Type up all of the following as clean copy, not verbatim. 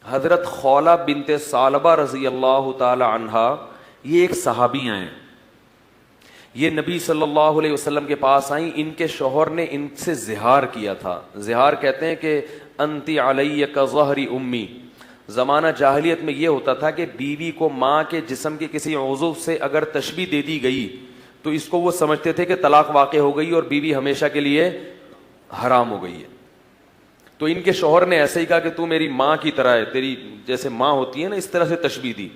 حضرت خولہ بنت ثعلبہ رضی اللہ تعالی عنہا، یہ ایک صحابیہ ہیں، یہ نبی صلی اللہ علیہ وسلم کے پاس آئیں. ان کے شوہر نے ان سے زہار کیا تھا. زہار کہتے ہیں کہ انتی علی کظہر امی. زمانہ جاہلیت میں یہ ہوتا تھا کہ بیوی کو ماں کے جسم کے کسی عضو سے اگر تشبیہ دے دی گئی تو اس کو وہ سمجھتے تھے کہ طلاق واقع ہو گئی اور بیوی ہمیشہ کے لیے حرام ہو گئی ہے. تو ان کے شوہر نے ایسے ہی کہا کہ تو میری ماں کی طرح ہے، تیری جیسے ماں ہوتی ہے نا، اس طرح سے تشبیہ دی.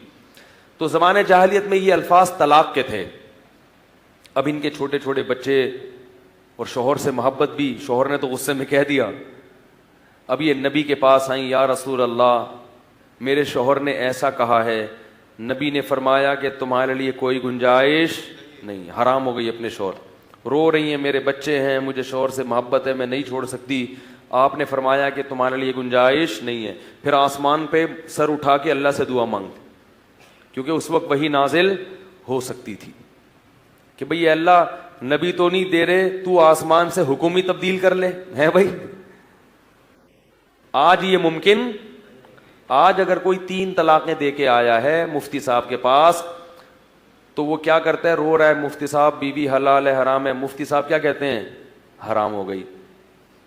تو زمانے جاہلیت میں یہ الفاظ طلاق کے تھے. اب ان کے چھوٹے چھوٹے بچے اور شوہر سے محبت بھی، شوہر نے تو غصے میں کہہ دیا. اب یہ نبی کے پاس آئیں، یا رسول اللہ میرے شوہر نے ایسا کہا ہے. نبی نے فرمایا کہ تمہارے لیے کوئی گنجائش نہیں، حرام ہو گئی. اپنے شوہر رو رہی ہیں، میرے بچے ہیں، مجھے شوہر سے محبت ہے، میں نہیں چھوڑ سکتی. آپ نے فرمایا کہ تمہارے لیے گنجائش نہیں ہے. پھر آسمان پہ سر اٹھا کے اللہ سے دعا مانگ، کیونکہ اس وقت وہی نازل ہو سکتی تھی کہ بھئی اے اللہ نبی تو نہیں دے رہے، تو آسمان سے حکم ہی تبدیل کر لے. ہے بھائی آج یہ ممکن؟ آج اگر کوئی 3 طلاقیں دے کے آیا ہے مفتی صاحب کے پاس تو وہ کیا کرتا ہے؟ رو رہا ہے، مفتی صاحب بیوی حلال ہے حرام ہے. مفتی صاحب کیا کہتے ہیں؟ حرام ہو گئی.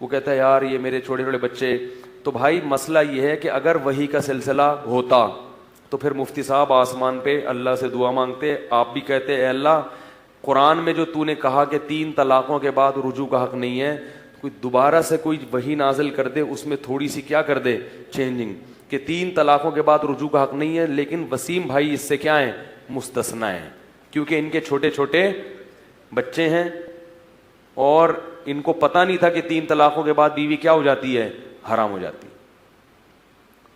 وہ کہتا ہے یار یہ میرے چھوٹے چھوٹے بچے. تو بھائی مسئلہ یہ ہے کہ اگر وحی کا سلسلہ ہوتا تو پھر مفتی صاحب آسمان پہ اللہ سے دعا مانگتے. آپ بھی کہتے اے اللہ قرآن میں جو تو نے کہا کہ 3 طلاقوں کے بعد رجوع کا حق نہیں ہے، کوئی دوبارہ سے کوئی وحی نازل کر دے، اس میں تھوڑی سی کیا کر دے چینجنگ، کہ 3 طلاقوں کے بعد رجوع کا حق نہیں ہے. لیکن وسیم بھائی اس سے کیا ہیں؟ مستثنا ہیں، کیونکہ ان کے چھوٹے چھوٹے بچے ہیں اور ان کو پتہ نہیں تھا کہ 3 طلاقوں کے بعد بیوی کیا ہو جاتی ہے؟ حرام ہو جاتی.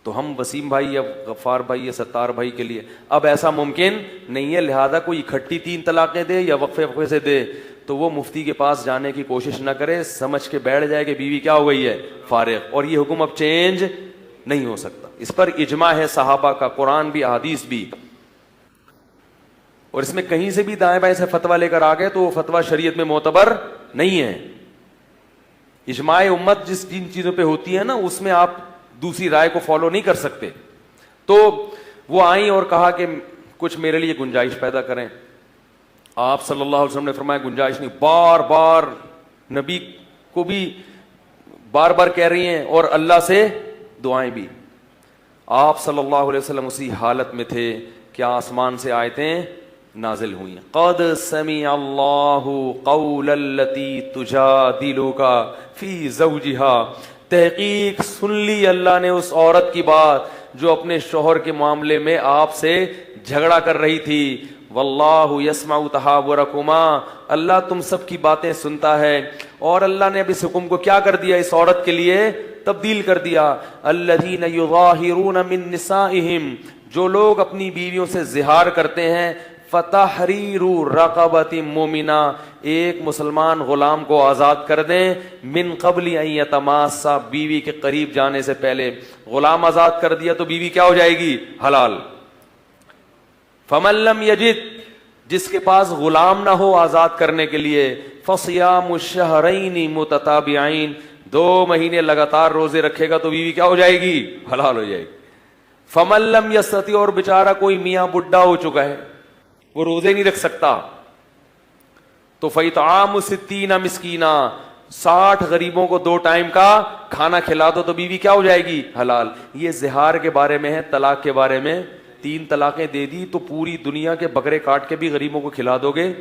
تو ہم وسیم بھائی یا غفار بھائی یا ستار بھائی کے لیے اب ایسا ممکن نہیں ہے. لہذا کوئی اکٹھی 3 طلاقیں دے یا وقفے سے دے تو وہ مفتی کے پاس جانے کی کوشش نہ کرے، سمجھ کے بیٹھ جائے کہ بیوی کیا ہو گئی ہے؟ فارغ. اور یہ حکم اب چینج نہیں ہو سکتا. اس پر اجماع ہے صحابہ کا، قرآن بھی احادیث بھی. اور اس میں کہیں سے بھی دائیں بائیں سے فتویٰ لے کر آ گئے تو وہ فتویٰ شریعت میں معتبر نہیں ہے. اجماع امت جن چیزوں پہ ہوتی ہے نا اس میں آپ دوسری رائے کو فالو نہیں کر سکتے. تو وہ آئیں اور کہا کہ کچھ میرے لیے گنجائش پیدا کریں. آپ صلی اللہ علیہ وسلم نے فرمایا گنجائش نہیں. بار بار نبی کو بھی بار بار کہہ رہی ہیں اور اللہ سے دعائیں بھی. آپ صلی اللہ علیہ وسلم اسی حالت میں تھے کہ آسمان سے آیتیں نازل ہوئی. قد سمع اللہ قول التی تجادلک فی زوجها، تحقیق سن لی اللہ نے اس عورت کی بات جو اپنے شوہر کے معاملے میں آپ سے جھگڑا کر رہی تھی. واللہ یسمع تحاورکما، اللہ تم سب کی باتیں سنتا ہے. اور اللہ نے اب اس حکم کو کیا کر دیا؟ اس عورت کے لیے تبدیل کر دیا. الذین یظاہرون من نسائہم، جو لوگ اپنی بیویوں سے زہار کرتے ہیں، فتحریر رقبۃ مومنہ، ایک مسلمان غلام کو آزاد کر دیں. من قبل ان یتماسا، بیوی کے قریب جانے سے پہلے غلام آزاد کر دیا تو بیوی کیا ہو جائے گی؟ حلال. فمن لم یجد، جس کے پاس غلام نہ ہو آزاد کرنے کے لیے، فصیام الشہرین متتابعین، 2 مہینے لگاتار روزے رکھے گا تو بیوی کیا ہو جائے گی؟ حلال ہو جائے گی. فمن لم یستطع، اور بیچارہ کوئی میاں بڈھا ہو چکا ہے وہ روزے نہیں رکھ سکتا، تو فإطعام 60 مسکینا، 60 غریبوں کو 2 ٹائم کا کھانا کھلا دو تو بیوی کیا ہو جائے گی؟ حلال. یہ زہار کے بارے میں ہے. طلاق کے بارے میں 3 طلاقیں دے دی تو پوری دنیا کے بکرے کاٹ کے بھی غریبوں کو کھلا دو گے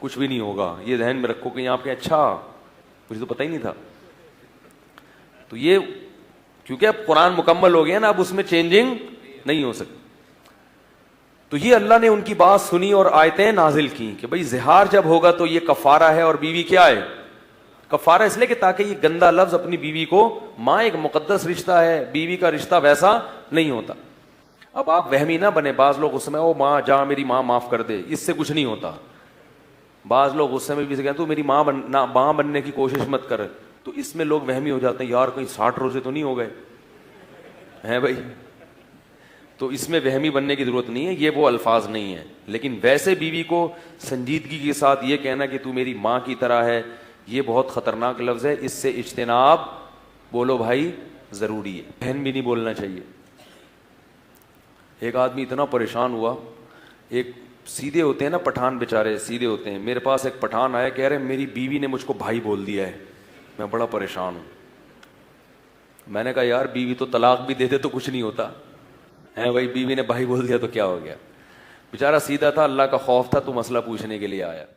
کچھ بھی نہیں ہوگا. یہ ذہن میں رکھو کہ آپ کے اچھا مجھے تو پتہ ہی نہیں تھا. تو یہ کیونکہ اب قرآن مکمل ہو گیا نا، اب اس میں چینجنگ نہیں ہو سکتی. تو یہ اللہ نے ان کی بات سنی اور آیتیں نازل کی کہ بھئی زہار جب ہوگا تو یہ کفارہ ہے. اور بیوی کیا ہے؟ کفارہ اس لیے کہ تاکہ یہ گندا لفظ اپنی بیوی کو، ماں ایک مقدس رشتہ ہے، بیوی کا رشتہ ویسا نہیں ہوتا. اب آپ وہمی نہ بنے. بعض لوگ غصے میں او ماں جا میری ماں معاف کر دے، اس سے کچھ نہیں ہوتا. بعض لوگ غصے میں بھی کہتے تو میری ماں بننے کی کوشش مت کر، تو اس میں لوگ وہمی ہو جاتے ہیں یار کہیں 60 روزے تو نہیں ہو گئے ہیں بھائی. تو اس میں وہمی بننے کی ضرورت نہیں ہے، یہ وہ الفاظ نہیں ہیں. لیکن ویسے بیوی کو سنجیدگی کے ساتھ یہ کہنا کہ تو میری ماں کی طرح ہے، یہ بہت خطرناک لفظ ہے. اس سے اجتناب بولو بھائی ضروری ہے. بہن بھی نہیں بولنا چاہیے. ایک آدمی اتنا پریشان ہوا, ایک سیدھے ہوتے ہیں نا پٹھان, بیچارے سیدھے ہوتے ہیں. میرے پاس ایک پٹھان آیا, کہہ رہے میری بیوی نے مجھ کو بھائی بول دیا ہے, میں بڑا پریشان ہوں. میں نے کہا یار بیوی تو طلاق بھی دے دے تو کچھ نہیں ہوتا ہے بھائی, بیوی نے بھائی بول دیا تو کیا ہو گیا. بیچارہ سیدھا تھا, اللہ کا خوف تھا, تو مسئلہ پوچھنے کے لیے آیا.